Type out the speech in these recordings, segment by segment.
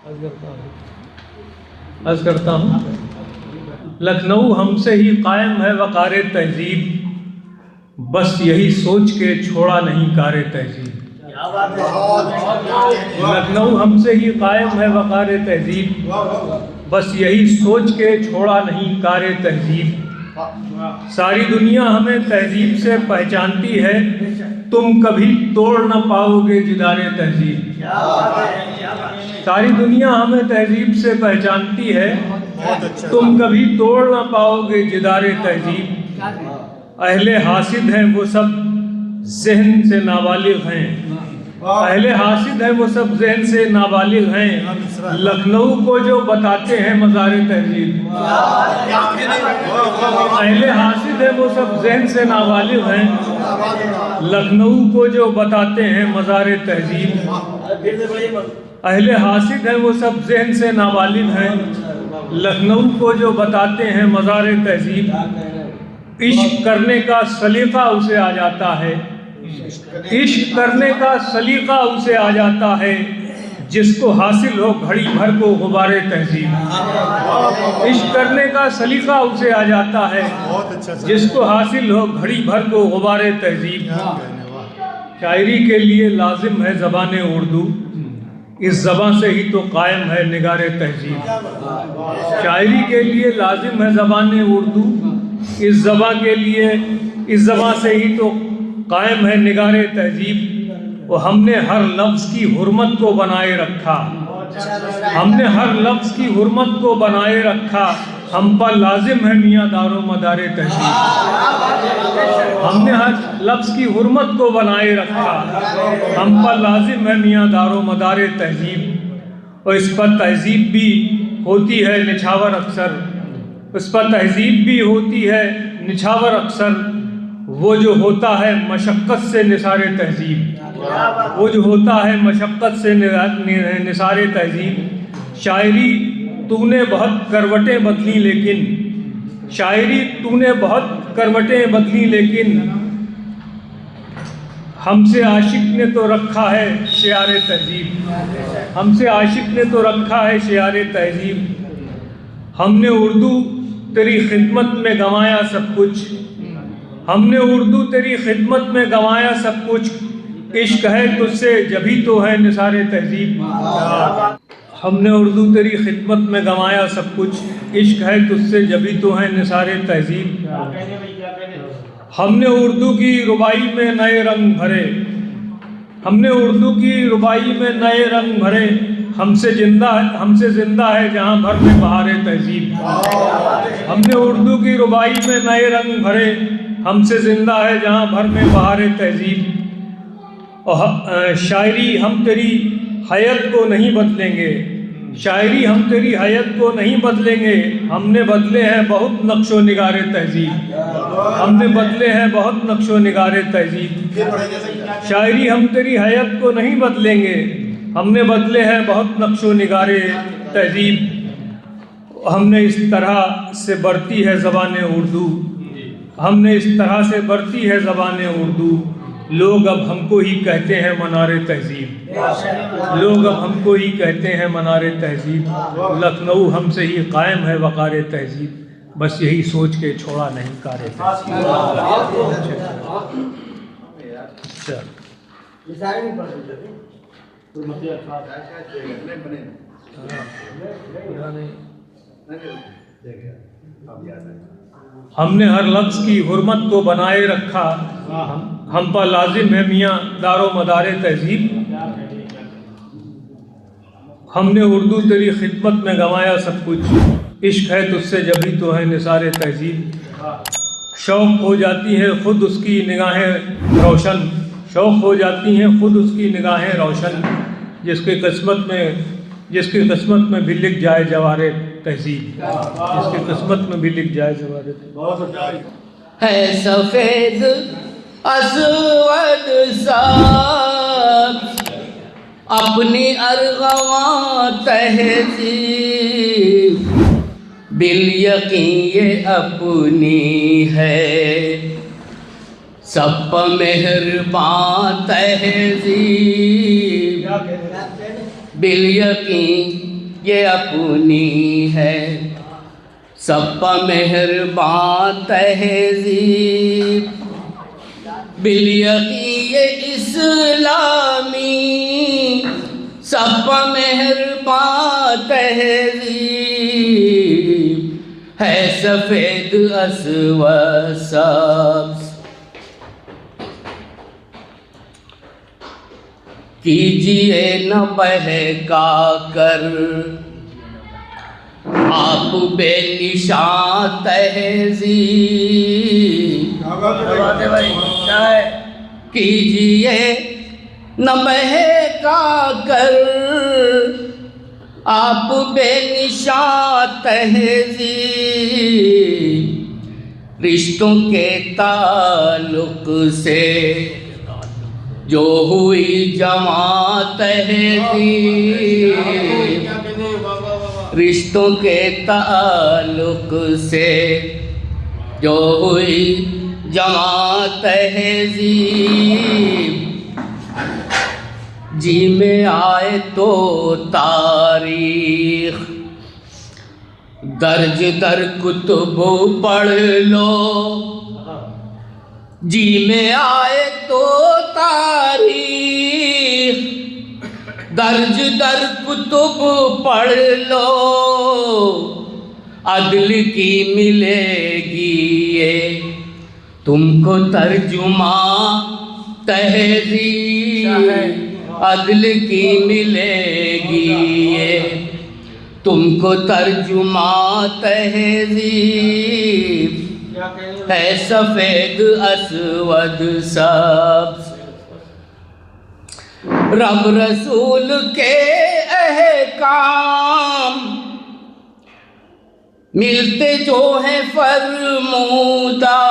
अर्ज करता हूँ। लखनऊ हमसे ही कायम है वक़ारे तहजीब, बस यही सोच के छोड़ा नहीं कारे तहजीब। लखनऊ हमसे ही कायम है वक़ारे तहजीब, बस यही सोच के छोड़ा नहीं कारे तहजीब। सारी दुनिया हमें तहजीब से पहचानती है, तुम कभी तोड़ न पाओगे जिदारे तहजीब। सारी दुनिया हमें तहजीब से पहचानती है, तुम कभी तोड़ न पाओगे जिदारे तहजीब। अहले हासिद हैं वो सब ज़हन से नाबालिग हैं, अहले हासिद हैं वो सब ज़हन से नाबालिग हैं, लखनऊ को जो बताते हैं मज़ारे तहजीब। अहले हासिद हैं वो सब ज़हन से नाबालिग हैं, लखनऊ को जो बताते हैं मज़ारे तहजीब। अहले हासिद हैं वो सब ज़हन से नाबालिग हैं, लखनऊ को जो बताते हैं मज़ारे तहजीब। इश्क करने का सलीक़ा उसे आ जाता है, इश्क करने का सलीक़ा उसे आ जाता है, जिसको हासिल हो घड़ी भर को गुबारे तहजीब। इश्क करने का सलीक़ा उसे आ जाता है, जिसको हासिल हो घड़ी भर को गुबारे तहजीब। शायरी के लिए लाजिम है ज़बान उर्दू, इस ज़बान से ही तो कायम है निगारे तहजीब। शायरी के लिए लाजिम है ज़बान उर्दू, इस ज़बान से ही तो कायम है निगारे तहजीब। और हमने हर लफ्ज़ की हुर्मत को बनाए रखा, हमने हर लफ्ज़ की हुर्मत को बनाए रखा, हम पर लाजिम है मियाँ दारो मदारे तहजीब। हमने हर लफ्ज़ की हुर्मत को बनाए रखा, हम पर लाजिम है मियाँ दारो मदारे तहजीब। और इस पर तहजीब भी होती है निछावर अक्सर, उस पर तहजीब भी होती है निछावर अक्सर, वो जो होता है मशक्क़त से निसारे तहजीब। वो जो होता है मशक्क़त से निसारे तहजीब। शायरी तूने बहुत करवटें बदली लेकिन, शायरी तूने बहुत करवटें बदली लेकिन, हमसे आशिक ने तो रखा है शियारे तहजीब। हमसे आशिक ने तो रखा है शियारे तहजीब। हमने उर्दू तेरी खिदमत में गंवाया सब कुछ, हमने उर्दू तेरी खिदमत में गंवाया सब कुछ, इश्क है तुझसे जभी तो है निसारे तहजीब। हमने उर्दू तेरी खिदमत में गंवाया सब कुछ, इश्क है तुझसे जभी तो है निसारे तहजीब। हमने उर्दू की रुबाई में नए रंग भरे, हमने उर्दू की रुबाई में नए रंग भरे, हमसे ज़िंदा है जहाँ भर में बहारे तहजीब। हमने उर्दू की रुबाई में नए रंग भरे, हमसे ज़िंदा है जहाँ भर में बहारे तहजीब। और शायरी हम तेरी हयत को नहीं बदलेंगे, शायरी हम तेरी हयत को नहीं बदलेंगे, हमने बदले हैं बहुत नक्शो निगारे तहजीब। हमने बदले हैं बहुत नक्शो निगारे तहजीब। शायरी हम तेरी हयत को नहीं बदलेंगे, हमने बदले हैं बहुत नक्शो निगारे तहजीब। हमने इस तरह से बढ़ती है ज़बान उर्दू, हमने इस तरह से बढ़ती है ज़बान उर्दू, लोग अब हमको ही कहते हैं मनारे तहजीब। लोग अब हमको ही कहते हैं मनारे तहजीब। लखनऊ हमसे ही कायम है वक़ारे तहजीब, बस यही सोच के छोड़ा नहीं कारे तहजीब। हमने हर लफ्ज़ की हुर्मत को बनाए रखा, हम पर लाजिम है मियाँ दारो मदारे तहजीब। हमने उर्दू तेरी खिदमत में गंवाया सब कुछ, इश्क है तुझसे जभी तो है निसारे तहजीब। शौक़ हो जाती है खुद उसकी निगाहें रोशन, शौक़ हो जाती हैं खुद उसकी निगाहें रोशन, जिसकी किस्मत में भी लिख जाए जवारे तहजीब, जिसकी किस्मत में भी लिख जाए जवारे तहजीब। है सफ़ेद असवद साब अपनी अरगवां तहजीब, बिल यकीन ये अपनी है सब पर मेहरबान तहजीब। बिल यकीन ये अपनी है, सब पर मेहरबान तहजीब। बिल यकीन ये इस्लामी, सब पर मेहरबान तहजीब। है सफ़ेद अस्वद सब्ज़, कीजिए न बहका कर आप बेनिशान तहज़ीब। कीजिए न बहका कर आप बेनिशान तहज़ीब। रिश्तों के ताल्लुक से जो हुई जमा तहज़ीब। रिश्तों के ताल्लुक से जो हुई जमा तहज़ीब। जी में आए तो तारीख़ दर्ज दर कुतुब पढ़ लो। जी में आए तो तारीख़ दर्ज दर कुतुब पढ़ लो। अदल की मिलेगी ये तुमको तर्जुमा तहज़ीब। अदल की मिलेगी ये तुमको तर्जुमा तहज़ीब। है सफ़ेद अस्वद सब्ज़, रब रसूल के अहकाम मिलते जो हैं फरमूदा।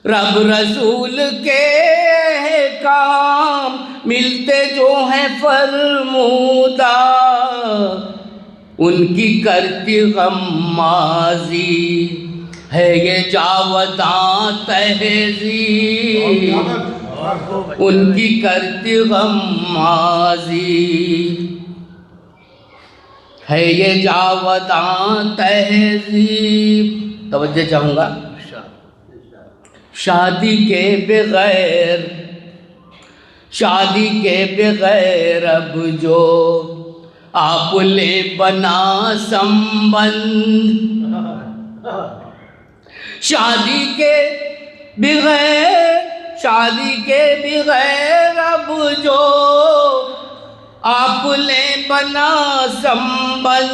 रब रसूल के अहकाम मिलते जो हैं फरमूदा। उनकी करती गम्माज़ी है ये जावदां तहज़ीब। उनकी करती गम्माज़ी है ये जावदां तहज़ीब। तवज्जो चाहूँगा। शादी के बगैर अब जो आप ले बना संबंध। शादी के बगैर अब जो आप ले बना संबंध।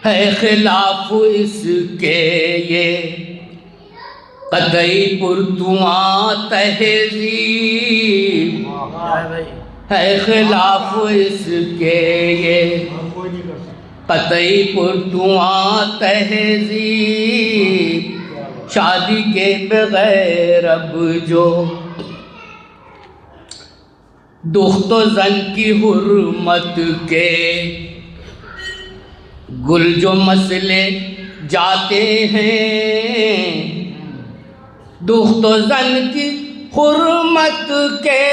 है खिलाफ इसके ये कतई पुरतुआ तहज़ीब। है खिलाफ इसके ये कतई पुरतुआ तहज़ीब। शादी के बगैर अब जो दुख तो ज़न की हुर्मत के गुल जो मसले जाते हैं। दुख तो ज़न की हुर्मत के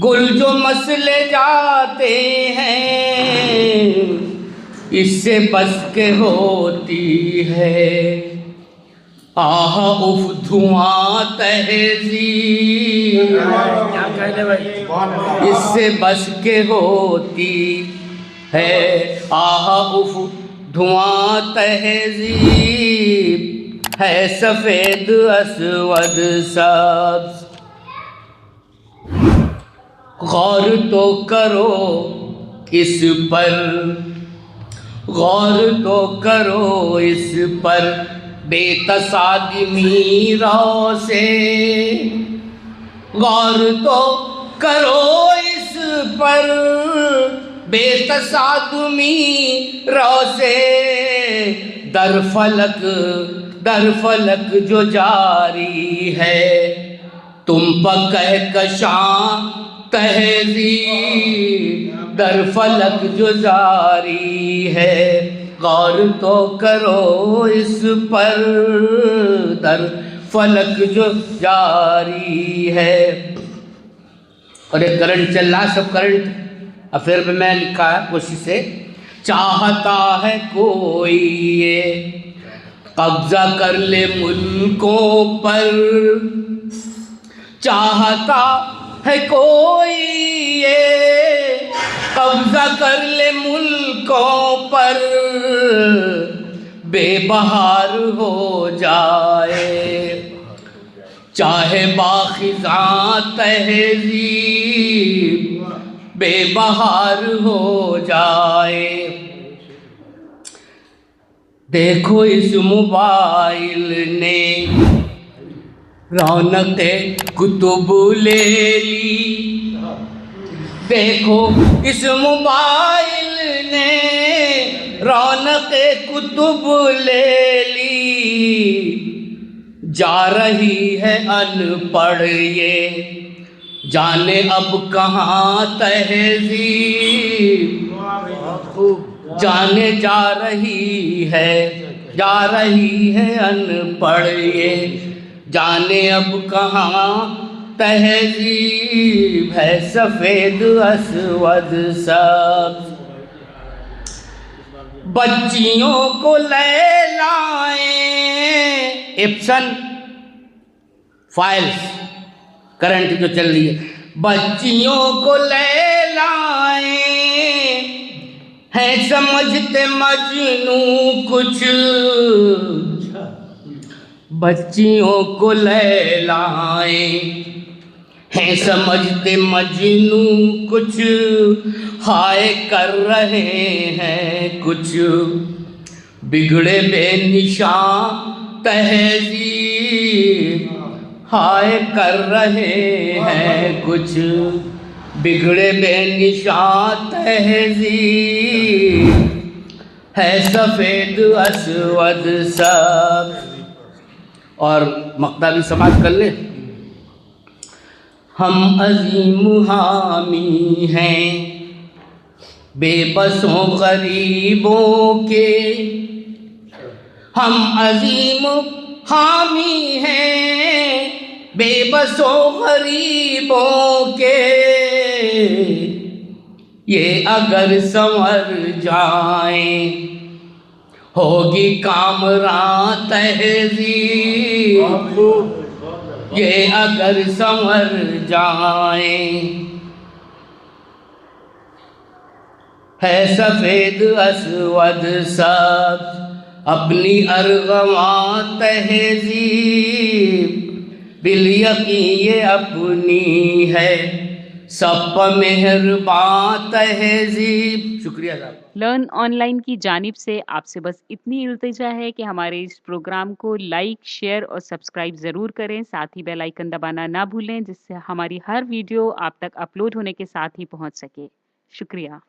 गुल जो मसले जाते हैं। इससे बस के होती है आह उफ धुआं तहज़ीब। इससे बस के होती है आह उफ धुआं तहज़ीब। है सफ़ेद अस्वद सब्ज़, गौर तो करो इस पर, गौर तो करो इस पर बेतसादमी राव से। गौर तो करो इस पर बेतसादमी राव से। दर फलक जो जारी है तुम पर कहकशां तहज़ीब। दर फलक जो जारी है गौर तो करो इस पर। दर फलक जो जारी है और एक करंट चल रहा, सब करंट अफेयर में मैं लिखा है कोशिश से। चाहता है कोई ये कब्जा कर ले मुल्कों पर, चाहता है कोई ये कब्जा कर ले मुल्कों पर, बेबहार हो जाए चाहे बाखिज़ा तहज़ीब, बेबहार हो जाए। देखो इस मोबाइल ने रौनक़े कुतुब ले ली, देखो इस मोबाइल ने रौनक़े कुतुब ले ली। जा रही है अनपढ़ ये जाने अब कहाँ तहज़ीब, जाने जा रही है अनपढ़ ये जाने अब कहाँ तहज़ीब। है सफ़ेद अस्वद सब बच्चियों को ले लाए, एप्सन फाइल्स करंट जो चल रही है, बच्चियों को ले लाए हैं समझते मजनू कुछ, बच्चियों को ले लाए हैं समझते मजनू कुछ, हाय कर रहे हैं कुछ बिगड़े बेनिशान तहज़ीब, हाय कर रहे हैं कुछ बिगड़े बेनिशान तहज़ीब। है सफ़ेद अस्वद सब। और मक्ता भी समाप्त कर ले। हम अज़ीम हामी हैं बेबसों गरीबों के, हम अज़ीम हामी हैं बेबसों गरीबों के, ये अगर संवर जाएं होगी कामरां तहज़ीब, ये अगर संवर जाएं। है सफ़ेद अस्वद सब अपनी अर्गवां तहज़ीब, बिल यकीन ये अपनी है सब मेहरबान तहज़ीब। शुक्रिया साहब। लर्न ऑनलाइन की जानिब से आपसे बस इतनी इल्तिजा है कि हमारे इस प्रोग्राम को लाइक, शेयर और सब्सक्राइब ज़रूर करें। साथ ही बेल आइकन दबाना ना भूलें, जिससे हमारी हर वीडियो आप तक अपलोड होने के साथ ही पहुंच सके। शुक्रिया।